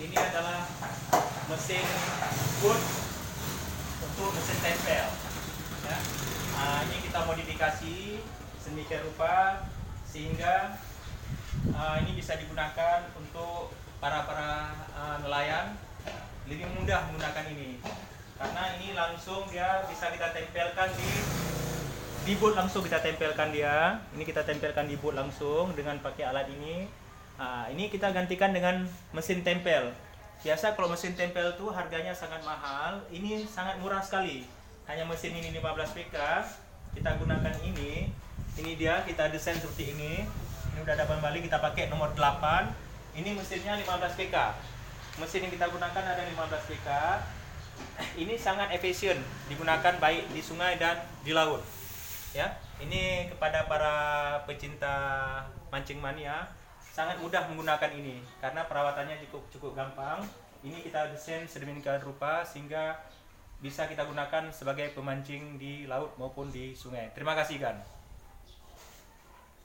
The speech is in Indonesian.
ini adalah mesin boot untuk mesin tempel. Ya. Ini kita modifikasi sedemikian rupa sehingga ini bisa digunakan untuk para nelayan lebih mudah menggunakan ini. Karena ini langsung dia bisa kita tempelkan di boot, langsung kita tempelkan dia. Ini kita tempelkan di boot langsung dengan pakai alat ini. Ini kita gantikan dengan mesin tempel. Biasa kalau mesin tempel tuh harganya sangat mahal. Ini sangat murah sekali. Hanya mesin ini 15 PK. Kita gunakan ini. Ini dia, kita desain seperti ini. Ini udah ada balik, kita pakai nomor 8. Ini mesinnya 15 PK. Mesin yang kita gunakan ada 15 PK. Ini sangat efisien digunakan baik di sungai dan di laut. Ya, ini kepada para pecinta mancing mania sangat mudah menggunakan ini karena perawatannya cukup gampang. Ini kita desain sedemikian rupa sehingga bisa kita gunakan sebagai pemancing di laut maupun di sungai. Terima kasih, Gan.